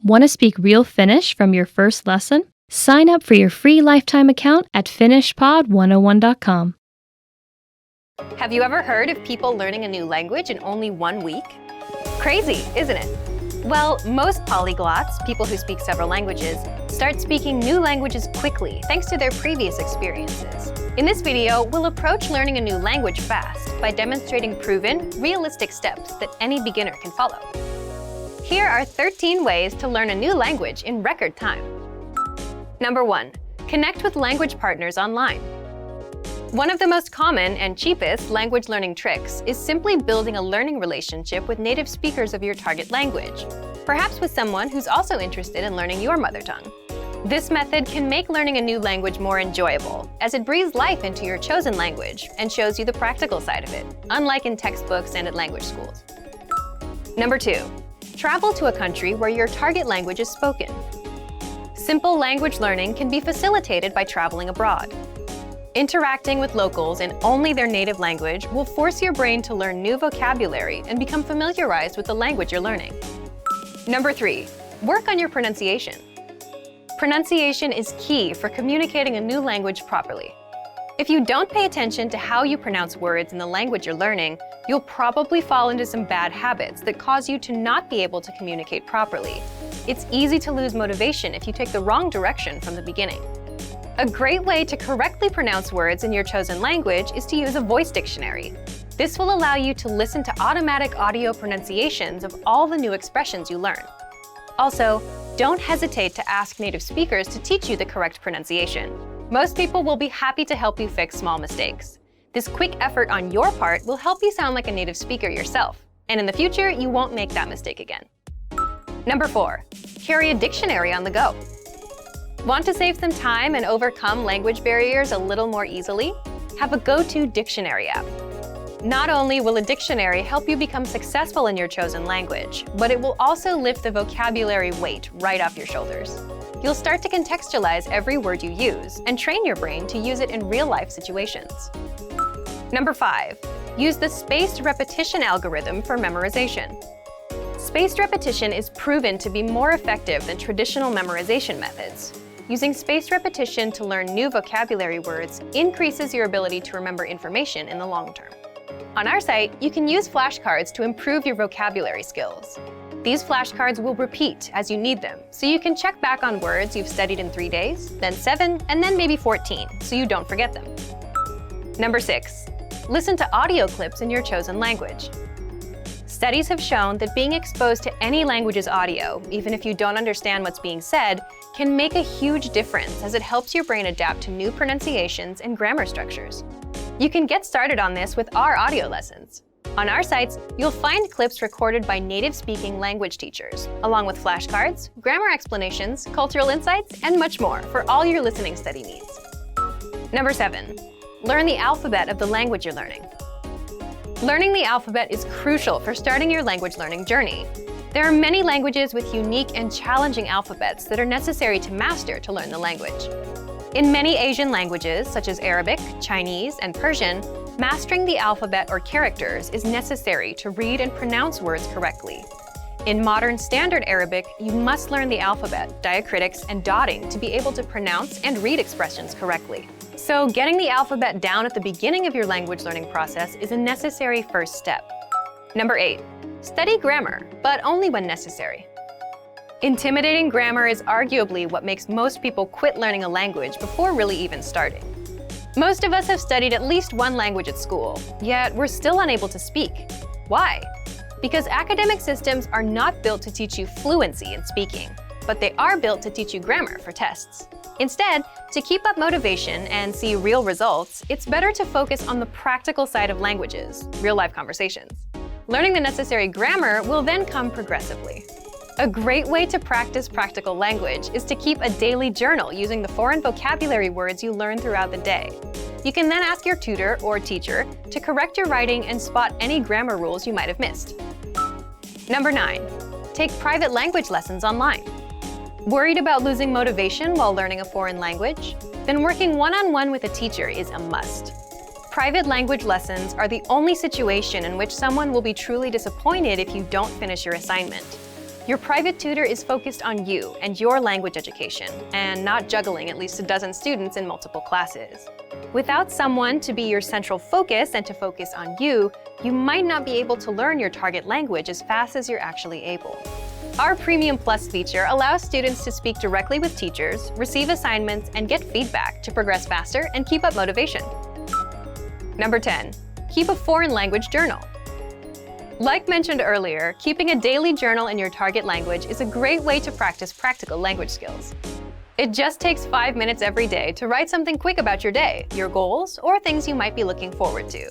Want to speak real Finnish from your first lesson? Sign up for your free lifetime account at finishpod101.com. Have you ever heard of people learning a new language in only 1 week? Crazy, isn't it? Well, most polyglots, people who speak several languages, start speaking new languages quickly thanks to their previous experiences. In this video, we'll approach learning a new language fast by demonstrating proven, realistic steps that any beginner can follow. Here are 13 ways to learn a new language in record time. Number 1. Connect with language partners online. One of the most common and cheapest language learning tricks is simply building a learning relationship with native speakers of your target language, perhaps with someone who's also interested in learning your mother tongue. This method can make learning a new language more enjoyable, as it breathes life into your chosen language and shows you the practical side of it, unlike in textbooks and at language schools. Number 2. Travel to a country where your target language is spoken. Simple language learning can be facilitated by traveling abroad. Interacting with locals in only their native language will force your brain to learn new vocabulary and become familiarized with the language you're learning. Number 3. Work on your pronunciation. Pronunciation is key for communicating a new language properly. If you don't pay attention to how you pronounce words in the language you're learning, you'll probably fall into some bad habits that cause you to not be able to communicate properly. It's easy to lose motivation if you take the wrong direction from the beginning. A great way to correctly pronounce words in your chosen language is to use a voice dictionary. This will allow you to listen to automatic audio pronunciations of all the new expressions you learn. Also, don't hesitate to ask native speakers to teach you the correct pronunciation. Most people will be happy to help you fix small mistakes. This quick effort on your part will help you sound like a native speaker yourself, and in the future, you won't make that mistake again. Number 4. Carry a dictionary on the go. Want to save some time and overcome language barriers a little more easily? Have a go-to dictionary app. Not only will a dictionary help you become successful in your chosen language, but it will also lift the vocabulary weight right off your shoulders. You'll start to contextualize every word you use and train your brain to use it in real-life situations. Number 5. Use the spaced repetition algorithm for memorization. Spaced repetition is proven to be more effective than traditional memorization methods. Using spaced repetition to learn new vocabulary words increases your ability to remember information in the long term. On our site, you can use flashcards to improve your vocabulary skills. These flashcards will repeat as you need them, so you can check back on words you've studied in 3 days, then 7, and then maybe 14, so you don't forget them. Number 6. Listen to audio clips in your chosen language. Studies have shown that being exposed to any language's audio, even if you don't understand what's being said, can make a huge difference as it helps your brain adapt to new pronunciations and grammar structures. You can get started on this with our audio lessons. On our sites, you'll find clips recorded by native-speaking language teachers, along with flashcards, grammar explanations, cultural insights, and much more for all your listening study needs. Number 7. Learn the alphabet of the language you're learning. Learning the alphabet is crucial for starting your language learning journey. There are many languages with unique and challenging alphabets that are necessary to master to learn the language. In many Asian languages, such as Arabic, Chinese, and Persian, mastering the alphabet or characters is necessary to read and pronounce words correctly. In modern Standard Arabic, you must learn the alphabet, diacritics, and dotting to be able to pronounce and read expressions correctly. So getting the alphabet down at the beginning of your language learning process is a necessary first step. Number 8. Study grammar, but only when necessary. Intimidating grammar is arguably what makes most people quit learning a language before really even starting. Most of us have studied at least one language at school, yet we're still unable to speak. Why? Because academic systems are not built to teach you fluency in speaking, but they are built to teach you grammar for tests. Instead, to keep up motivation and see real results, it's better to focus on the practical side of languages, real-life conversations. Learning the necessary grammar will then come progressively. A great way to practice practical language is to keep a daily journal using the foreign vocabulary words you learn throughout the day. You can then ask your tutor or teacher to correct your writing and spot any grammar rules you might have missed. Number 9. Take private language lessons online. Worried about losing motivation while learning a foreign language? Then working one-on-one with a teacher is a must. Private language lessons are the only situation in which someone will be truly disappointed if you don't finish your assignment. Your private tutor is focused on you and your language education, and not juggling at least a dozen students in multiple classes. Without someone to be your central focus and to focus on you, you might not be able to learn your target language as fast as you're actually able. Our Premium Plus feature allows students to speak directly with teachers, receive assignments, and get feedback to progress faster and keep up motivation. Number 10, keep a foreign language journal. Like mentioned earlier, keeping a daily journal in your target language is a great way to practice practical language skills. It just takes 5 minutes every day to write something quick about your day, your goals, or things you might be looking forward to.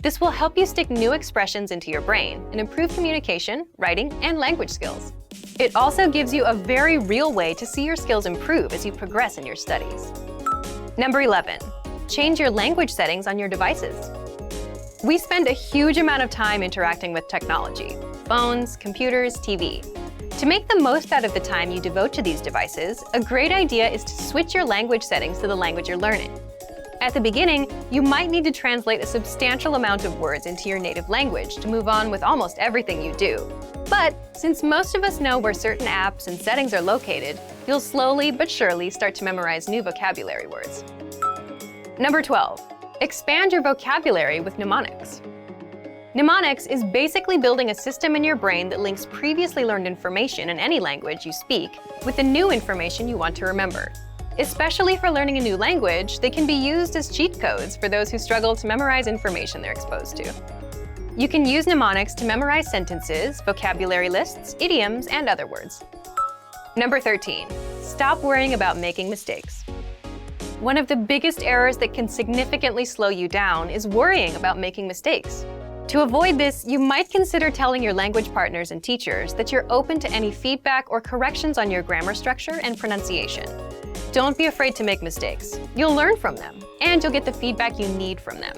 This will help you stick new expressions into your brain and improve communication, writing, and language skills. It also gives you a very real way to see your skills improve as you progress in your studies. Number 11, change your language settings on your devices. We spend a huge amount of time interacting with technology, phones, computers, TV. To make the most out of the time you devote to these devices, a great idea is to switch your language settings to the language you're learning. At the beginning, you might need to translate a substantial amount of words into your native language to move on with almost everything you do. But since most of us know where certain apps and settings are located, you'll slowly but surely start to memorize new vocabulary words. Number 12. Expand your vocabulary with mnemonics. Mnemonics is basically building a system in your brain that links previously learned information in any language you speak with the new information you want to remember. Especially for learning a new language, they can be used as cheat codes for those who struggle to memorize information they're exposed to. You can use mnemonics to memorize sentences, vocabulary lists, idioms, and other words. Number 13, stop worrying about making mistakes. One of the biggest errors that can significantly slow you down is worrying about making mistakes. To avoid this, you might consider telling your language partners and teachers that you're open to any feedback or corrections on your grammar structure and pronunciation. Don't be afraid to make mistakes. You'll learn from them, and you'll get the feedback you need from them.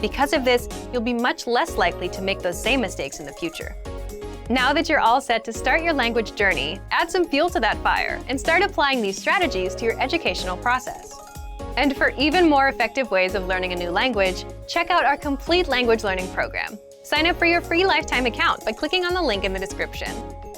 Because of this, you'll be much less likely to make those same mistakes in the future. Now that you're all set to start your language journey, add some fuel to that fire and start applying these strategies to your educational process. And for even more effective ways of learning a new language, check out our complete language learning program. Sign up for your free lifetime account by clicking on the link in the description.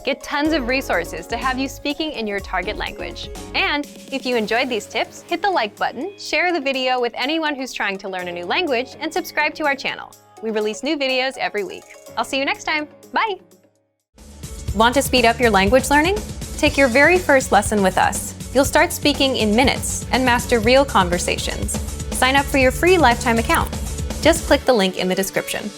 Get tons of resources to have you speaking in your target language. And if you enjoyed these tips, hit the like button, share the video with anyone who's trying to learn a new language, and subscribe to our channel. We release new videos every week. I'll see you next time. Bye! Want to speed up your language learning? Take your very first lesson with us. You'll start speaking in minutes and master real conversations. Sign up for your free lifetime account. Just click the link in the description.